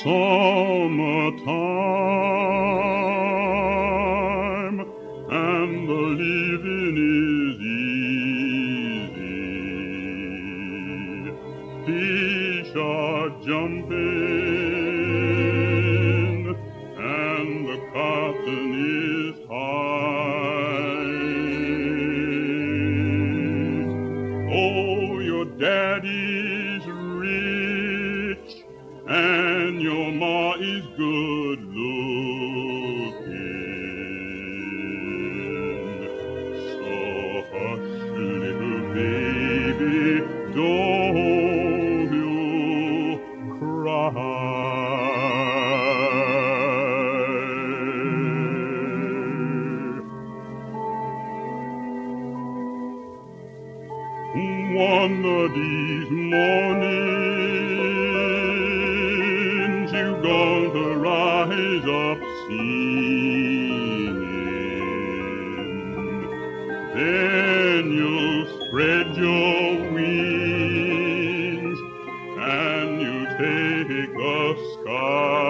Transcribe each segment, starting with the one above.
summertime, and the living is easy. Fish are jumping, and the cotton is high. Oh, your daddy's rich, and your ma is good looking. So hush, little baby, don't you cry. One of these mornings you're going to rise up singing. Then you'll spread your wings and you take the sky.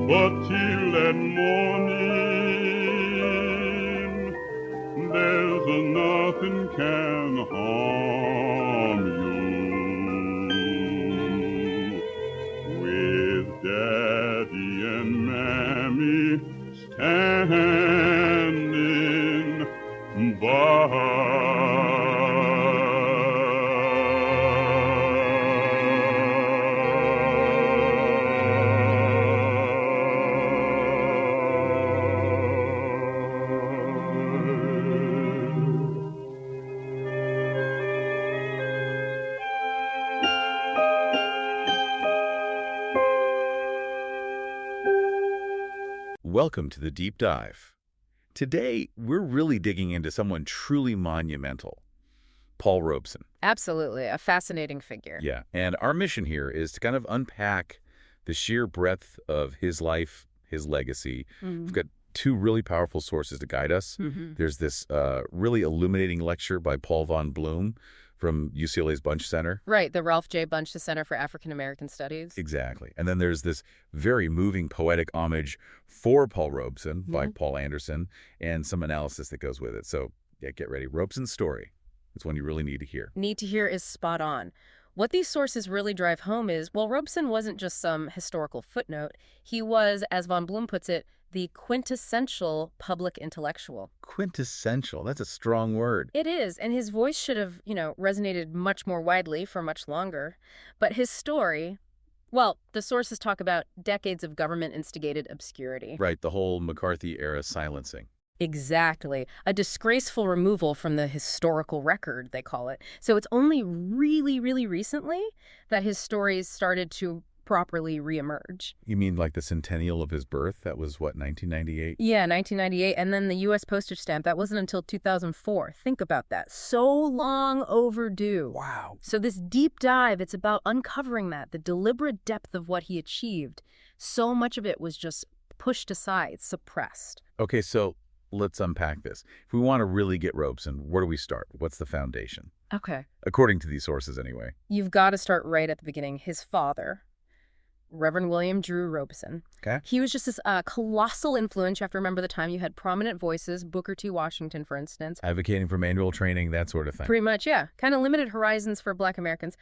But till that morning, there's nothing can harm you. With Daddy and Mammy standing by. Welcome to the Deep Dive. Today, we're really digging into someone truly monumental, Paul Robeson. Absolutely, a fascinating figure. Yeah, and our mission here is to kind of unpack the sheer breadth of his life, his legacy. We've got two really powerful sources to guide us. There's this really illuminating lecture by Paul von Bloom from UCLA's Bunch Center. Right, the Ralph J. Bunch Center for African American Studies. Exactly. And then there's this very moving poetic homage for Paul Robeson by Paul Anderson and some analysis that goes with it. So yeah, get ready. Robeson's story is one you really need to hear. Need to hear is spot on. What these sources really drive home is, well, Robeson wasn't just some historical footnote. He was, as von Bloom puts it, the quintessential public intellectual. Quintessential. That's a strong word. It is, and his voice should have, resonated much more widely for much longer. But his story, well, the sources talk about decades of government-instigated obscurity. Right, the whole McCarthy-era silencing. Exactly. A disgraceful removal from the historical record, they call it. So it's only really, really recently that his stories started to properly reemerge. You mean like the centennial of his birth? That was, what, 1998? Yeah, 1998. And then the U.S. postage stamp, that wasn't until 2004. Think about that. So long overdue. Wow. So this deep dive, it's about uncovering that, the deliberate depth of what he achieved. So much of it was just pushed aside, suppressed. Okay, so let's unpack this. If we want to really get Robeson, where do we start? What's the foundation? Okay. According to these sources, anyway. You've got to start right at the beginning. His father, Reverend William Drew Robeson. Okay. He was just this colossal influence. You have to remember the time you had prominent voices, Booker T. Washington, for instance. Advocating for manual training, that sort of thing. Pretty much, yeah. Kind of limited horizons for Black Americans.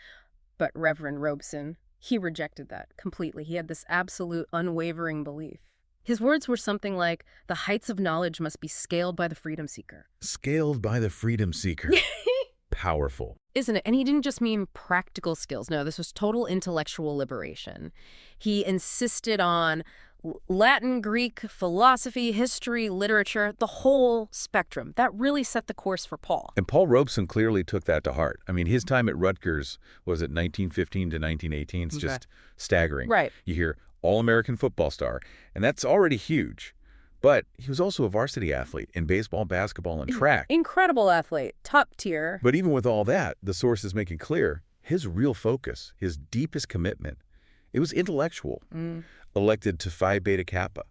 But Reverend Robeson, he rejected that completely. He had this absolute unwavering belief. His words were something like, the heights of knowledge must be scaled by the freedom seeker. Scaled by the freedom seeker. Powerful. Isn't it? And he didn't just mean practical skills. No, this was total intellectual liberation. He insisted on Latin, Greek, philosophy, history, literature, the whole spectrum. That really set the course for Paul. And Paul Robeson clearly took that to heart. I mean, his time at Rutgers was at 1915 to 1918. It's just staggering. Right. You hear All-American football star, and that's already huge. But he was also a varsity athlete in baseball, basketball, and track. Incredible athlete, top tier. But even with all that, the sources make it clear his real focus, his deepest commitment, it was intellectual. Elected to Phi Beta Kappa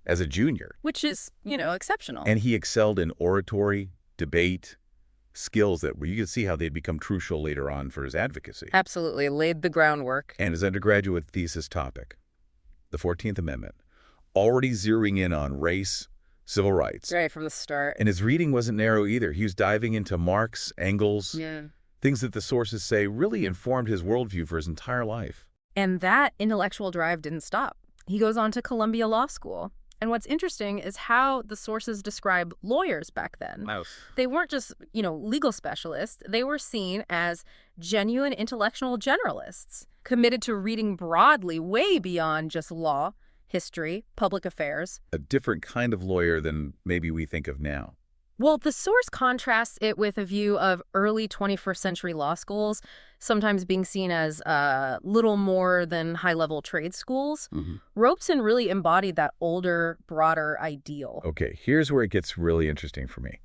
as a junior. Which is, exceptional. And he excelled in oratory, debate, skills that you could see how they'd become crucial later on for his advocacy. Absolutely. Laid the groundwork. And his undergraduate thesis topic, the 14th Amendment, already zeroing in on race, civil rights. Right from the start. And his reading wasn't narrow either. He was diving into Marx, Engels, things that the sources say really informed his worldview for his entire life. And that intellectual drive didn't stop. He goes on to Columbia Law School. And what's interesting is how the sources describe lawyers back then. They weren't just, legal specialists. They were seen as genuine intellectual generalists, committed to reading broadly, way beyond just law, history, public affairs. A different kind of lawyer than maybe we think of now. Well, the source contrasts it with a view of early 21st century law schools, sometimes being seen as little more than high-level trade schools. Robeson really embodied that older, broader ideal. Okay, here's where it gets really interesting for me.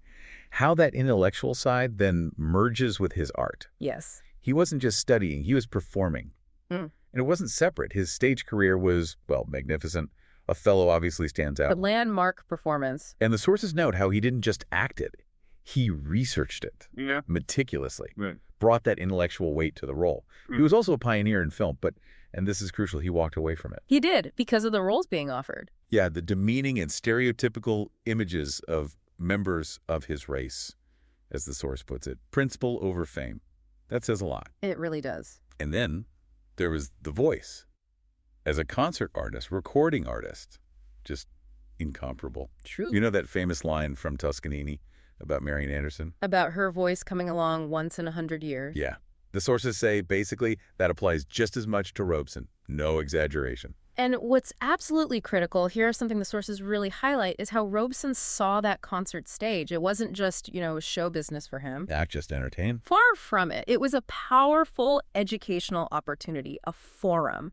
How that intellectual side then merges with his art. Yes. He wasn't just studying, he was performing. And it wasn't separate. His stage career was, magnificent. Othello obviously stands out. A landmark performance. And the sources note how he didn't just act it. He researched it meticulously, brought that intellectual weight to the role. He was also a pioneer in film, and this is crucial, he walked away from it. He did, because of the roles being offered. Yeah, the demeaning and stereotypical images of members of his race, as the source puts it. Principle over fame. That says a lot. It really does. And then there was the voice. As a concert artist, recording artist, just incomparable. True. You know that famous line from Toscanini about Marian Anderson? About her voice coming along once in 100 years. Yeah. The sources say, basically, that applies just as much to Robeson. No exaggeration. And what's absolutely critical, here's something the sources really highlight, is how Robeson saw that concert stage. It wasn't just, show business for him. Act just entertain. Far from it. It was a powerful educational opportunity, a forum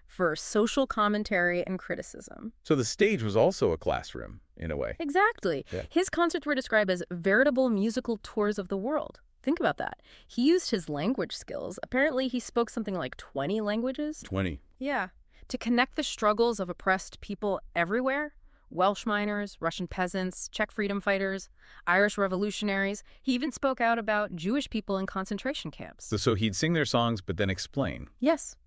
for social commentary and criticism. So the stage was also a classroom, in a way. Exactly. Yeah. His concerts were described as veritable musical tours of the world. Think about that. He used his language skills. Apparently, he spoke something like 20 languages. 20. Yeah. To connect the struggles of oppressed people everywhere. Welsh miners, Russian peasants, Czech freedom fighters, Irish revolutionaries. He even spoke out about Jewish people in concentration camps. So he'd sing their songs, but then explain. Yes.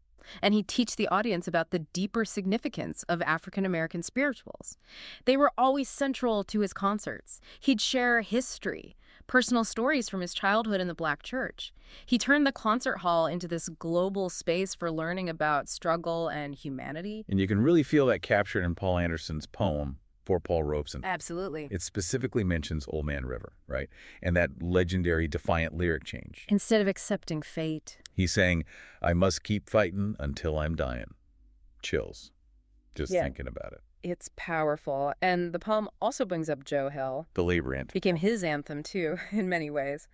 And he'd teach the audience about the deeper significance of African-American spirituals. They were always central to his concerts. He'd share history, personal stories from his childhood in the Black church. He turned the concert hall into this global space for learning about struggle and humanity. And you can really feel that captured in Paul Anderson's poem, For Paul Robeson. Absolutely. It specifically mentions Old Man River, right? And that legendary defiant lyric change. Instead of accepting fate. He's saying, I must keep fighting until I'm dying. Chills. Just thinking about it. It's powerful. And the poem also brings up Joe Hill. The labor ant. Became his anthem, too, in many ways.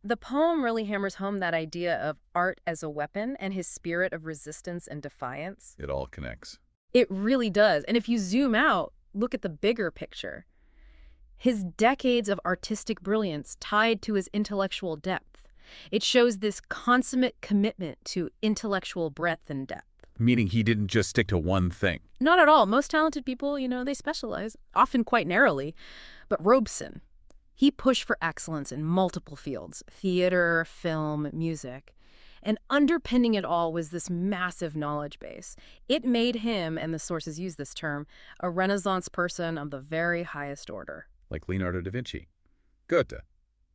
The poem really hammers home that idea of art as a weapon and his spirit of resistance and defiance. It all connects. It really does. And if you zoom out, look at the bigger picture. His decades of artistic brilliance tied to his intellectual depth. It shows this consummate commitment to intellectual breadth and depth. Meaning he didn't just stick to one thing. Not at all. Most talented people, they specialize, often quite narrowly. But Robeson, he pushed for excellence in multiple fields, theater, film, music. And underpinning it all was this massive knowledge base. It made him, and the sources use this term, a Renaissance person of the very highest order. Like Leonardo da Vinci, Goethe,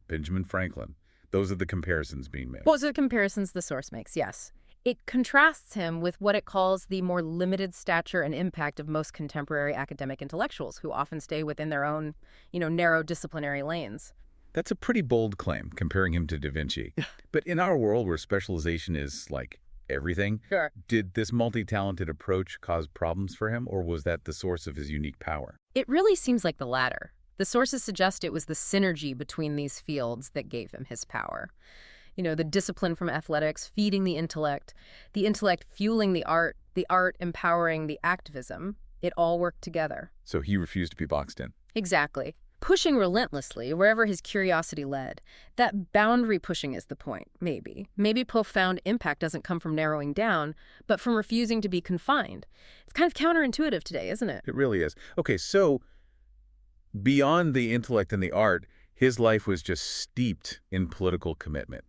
Benjamin Franklin. Those are the comparisons being made. Those are the comparisons the source makes, yes. It contrasts him with what it calls the more limited stature and impact of most contemporary academic intellectuals who often stay within their own, narrow disciplinary lanes. That's a pretty bold claim, comparing him to Da Vinci. But in our world where specialization is like everything, Sure. Did this multi-talented approach cause problems for him, or was that the source of his unique power? It really seems like the latter. The sources suggest it was the synergy between these fields that gave him his power. The discipline from athletics, feeding the intellect fueling the art empowering the activism. It all worked together. So he refused to be boxed in. Exactly. Pushing relentlessly wherever his curiosity led. That boundary pushing is the point, maybe. Maybe profound impact doesn't come from narrowing down, but from refusing to be confined. It's kind of counterintuitive today, isn't it? It really is. Okay, so beyond the intellect and the art, His life was just steeped in political commitment.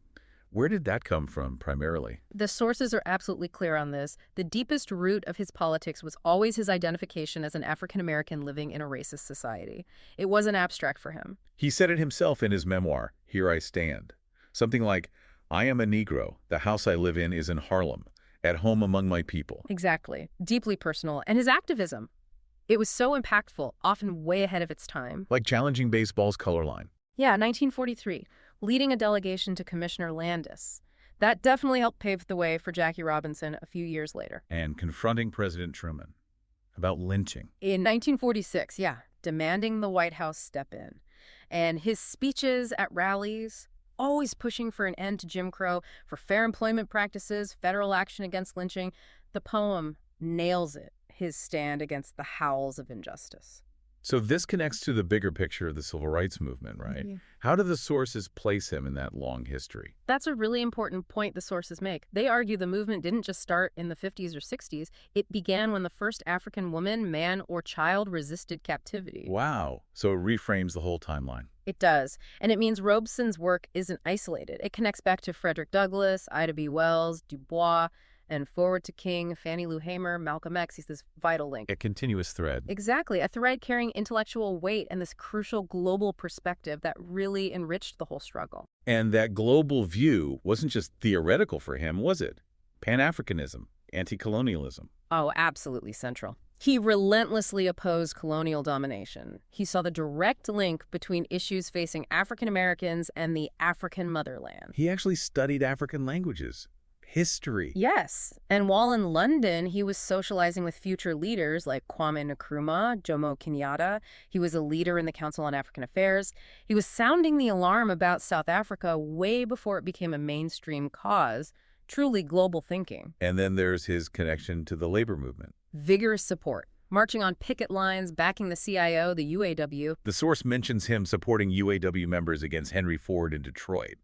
Where did that come from, primarily? The sources are absolutely clear on this. The deepest root of his politics was always his identification as an African American living in a racist society. It wasn't abstract for him. He said it himself in his memoir, Here I Stand. Something like, I am a Negro. The house I live in is in Harlem, at home among my people. Exactly. Deeply personal. And his activism. It was so impactful, often way ahead of its time. Like challenging baseball's color line. Yeah, 1943, leading a delegation to Commissioner Landis. That definitely helped pave the way for Jackie Robinson a few years later. And confronting President Truman about lynching. In 1946, yeah, demanding the White House step in. And his speeches at rallies, always pushing for an end to Jim Crow, for fair employment practices, federal action against lynching. The poem nails it, his stand against the howls of injustice. So this connects to the bigger picture of the civil rights movement, right? Mm-hmm. How do the sources place him in that long history? That's a really important point the sources make. They argue the movement didn't just start in the 50s or 60s. It began when the first African woman, man, or child resisted captivity. Wow. So it reframes the whole timeline. It does. And it means Robeson's work isn't isolated. It connects back to Frederick Douglass, Ida B. Wells, Du Bois, and forward to King, Fannie Lou Hamer, Malcolm X. He's this vital link. A continuous thread. Exactly. A thread carrying intellectual weight and this crucial global perspective that really enriched the whole struggle. And that global view wasn't just theoretical for him, was it? Pan-Africanism, anti-colonialism. Oh, absolutely central. He relentlessly opposed colonial domination. He saw the direct link between issues facing African Americans and the African motherland. He actually studied African languages. History. Yes, and while in London, he was socializing with future leaders like Kwame Nkrumah, Jomo Kenyatta. He was a leader in the Council on African Affairs. He was sounding the alarm about South Africa way before it became a mainstream cause, truly global thinking. And then there's his connection to the labor movement. Vigorous support, marching on picket lines, backing the CIO, the UAW. The source mentions him supporting UAW members against Henry Ford in Detroit.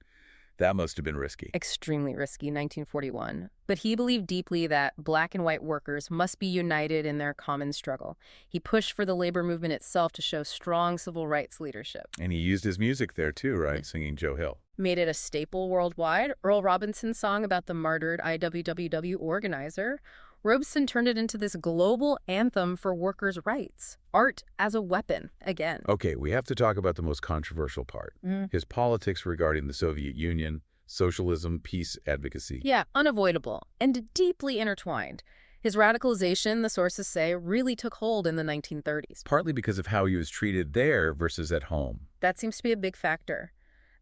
That must have been risky. Extremely risky, 1941. But he believed deeply that black and white workers must be united in their common struggle. He pushed for the labor movement itself to show strong civil rights leadership. And he used his music there too, right? Singing Joe Hill. Made it a staple worldwide. Earl Robinson's song about the martyred IWWW organizer. Robeson turned it into this global anthem for workers' rights. Art as a weapon, again. Okay, we have to talk about the most controversial part. His politics regarding the Soviet Union, socialism, peace advocacy. Yeah, unavoidable and deeply intertwined. His radicalization, the sources say, really took hold in the 1930s. Partly because of how he was treated there versus at home. That seems to be a big factor.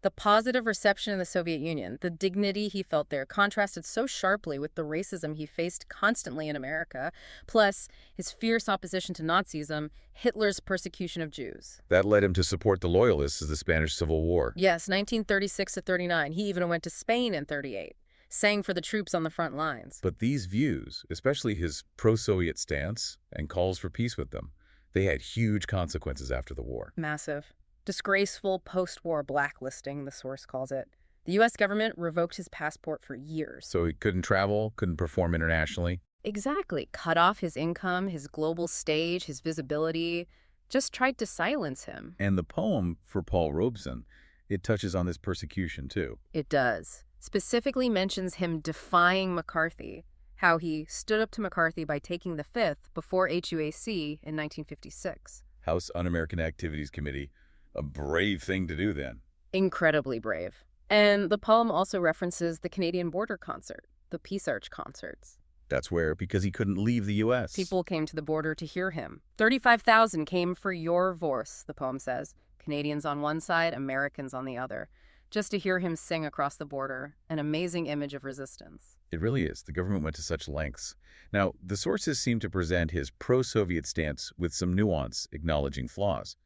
The positive reception in the Soviet Union, the dignity he felt there, contrasted so sharply with the racism he faced constantly in America, plus his fierce opposition to Nazism, Hitler's persecution of Jews. That led him to support the Loyalists of the Spanish Civil War. Yes, 1936 to 39. He even went to Spain in 38, sang for the troops on the front lines. But these views, especially his pro-Soviet stance and calls for peace with them, they had huge consequences after the war. Massive. Disgraceful post-war blacklisting, the source calls it. The U.S. government revoked his passport for years. So he couldn't travel, couldn't perform internationally? Exactly. Cut off his income, his global stage, his visibility. Just tried to silence him. And the poem for Paul Robeson, it touches on this persecution too. It does. Specifically mentions him defying McCarthy, how he stood up to McCarthy by taking the Fifth before HUAC in 1956. House Un-American Activities Committee. A brave thing to do then. Incredibly brave. And the poem also references the Canadian border concert, the Peace Arch concerts. That's where, because he couldn't leave the U.S. People came to the border to hear him. 35,000 came for your voice, the poem says. Canadians on one side, Americans on the other. Just to hear him sing across the border, an amazing image of resistance. It really is. The government went to such lengths. Now, the sources seem to present his pro-Soviet stance with some nuance, acknowledging flaws.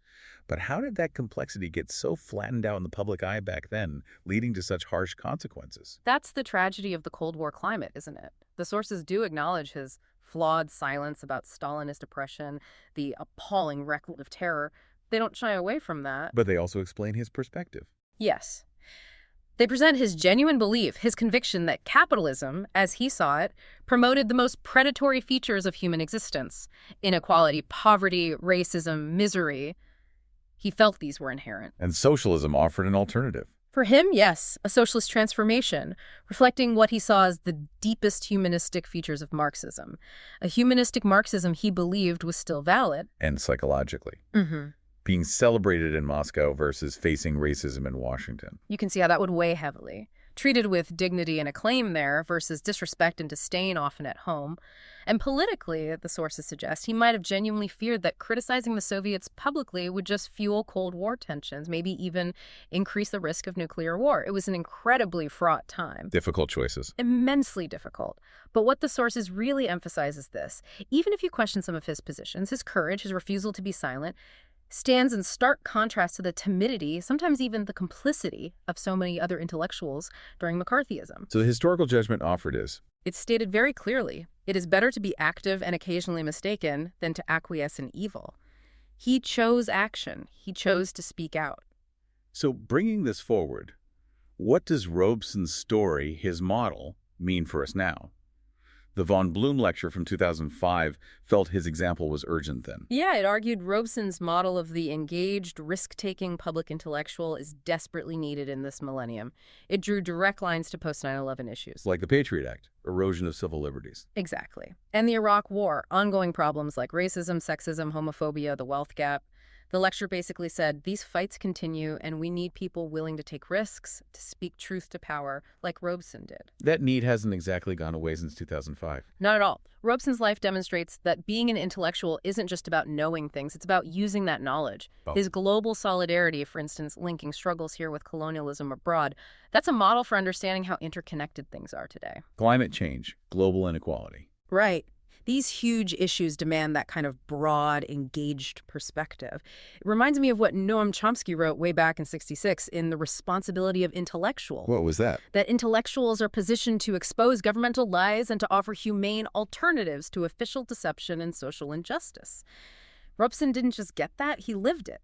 But how did that complexity get so flattened out in the public eye back then, leading to such harsh consequences? That's the tragedy of the Cold War climate, isn't it? The sources do acknowledge his flawed silence about Stalinist oppression, the appalling record of terror. They don't shy away from that. But they also explain his perspective. Yes. They present his genuine belief, his conviction that capitalism, as he saw it, promoted the most predatory features of human existence: inequality, poverty, racism, misery. He felt these were inherent. And socialism offered an alternative. For him, yes, a socialist transformation, reflecting what he saw as the deepest humanistic features of Marxism. A humanistic Marxism he believed was still valid. And psychologically. Mm-hmm. Being celebrated in Moscow versus facing racism in Washington. You can see how that would weigh heavily. Treated with dignity and acclaim there versus disrespect and disdain often at home. And politically, the sources suggest, he might have genuinely feared that criticizing the Soviets publicly would just fuel Cold War tensions, maybe even increase the risk of nuclear war. It was an incredibly fraught time. Difficult choices. Immensely difficult. But what the sources really emphasize is this. Even if you question some of his positions, his courage, his refusal to be silent, stands in stark contrast to the timidity, sometimes even the complicity, of so many other intellectuals during McCarthyism. So the historical judgment offered is? It's stated very clearly, it is better to be active and occasionally mistaken than to acquiesce in evil. He chose action. He chose to speak out. So bringing this forward, what does Robeson's story, his model, mean for us now? The Von Bloom lecture from 2005 felt his example was urgent then. Yeah, it argued Robeson's model of the engaged, risk-taking public intellectual is desperately needed in this millennium. It drew direct lines to post-9/11 issues. Like the Patriot Act, erosion of civil liberties. Exactly. And the Iraq War, ongoing problems like racism, sexism, homophobia, the wealth gap. The lecture basically said, these fights continue, and we need people willing to take risks, to speak truth to power, like Robeson did. That need hasn't exactly gone away since 2005. Not at all. Robeson's life demonstrates that being an intellectual isn't just about knowing things, it's about using that knowledge. Oh. His global solidarity, for instance, linking struggles here with colonialism abroad, that's a model for understanding how interconnected things are today. Climate change, global inequality. Right. These huge issues demand that kind of broad, engaged perspective. It reminds me of what Noam Chomsky wrote way back in '66 in The Responsibility of Intellectuals. What was that? That intellectuals are positioned to expose governmental lies and to offer humane alternatives to official deception and social injustice. Robeson didn't just get that, he lived it.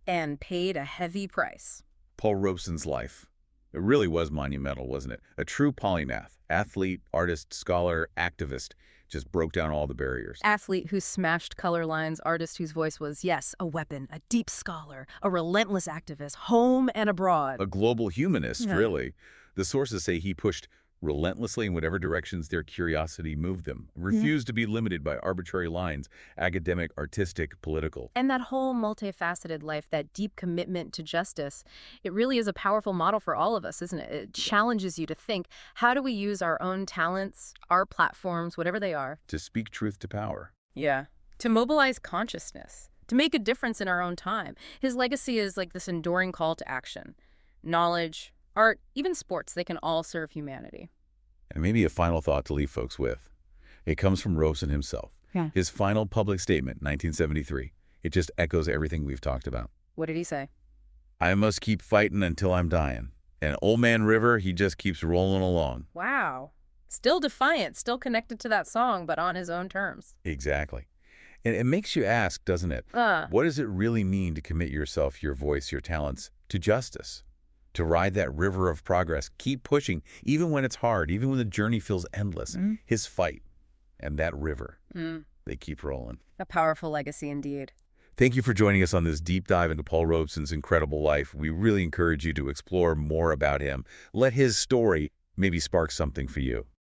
And paid a heavy price. Paul Robeson's life. It really was monumental, wasn't it? A true polymath, athlete, artist, scholar, activist. Just broke down all the barriers. Athlete who smashed color lines, artist whose voice was, yes, a weapon, a deep scholar, a relentless activist, home and abroad. A global humanist, Yeah. really. The sources say he pushed relentlessly in whatever directions their curiosity moved them, refused to be limited by arbitrary lines, academic, artistic, political. And that whole multifaceted life, that deep commitment to justice, it really is a powerful model for all of us, isn't it? It challenges you to think, how do we use our own talents, our platforms, whatever they are? To speak truth to power. Yeah. To mobilize consciousness, to make a difference in our own time. His legacy is like this enduring call to action. Knowledge, art, even sports, they can all serve humanity. And maybe a final thought to leave folks with. It comes from Robeson himself. Yeah. His final public statement, 1973. It just echoes everything we've talked about. What did he say? I must keep fighting until I'm dying. And Old Man River, he just keeps rolling along. Wow. Still defiant, still connected to that song, but on his own terms. Exactly. And it makes you ask, doesn't it? What does it really mean to commit yourself, your voice, your talents to justice? To ride that river of progress, keep pushing, even when it's hard, even when the journey feels endless. His fight and that river, they keep rolling. A powerful legacy indeed. Thank you for joining us on this deep dive into Paul Robeson's incredible life. We really encourage you to explore more about him. Let his story maybe spark something for you.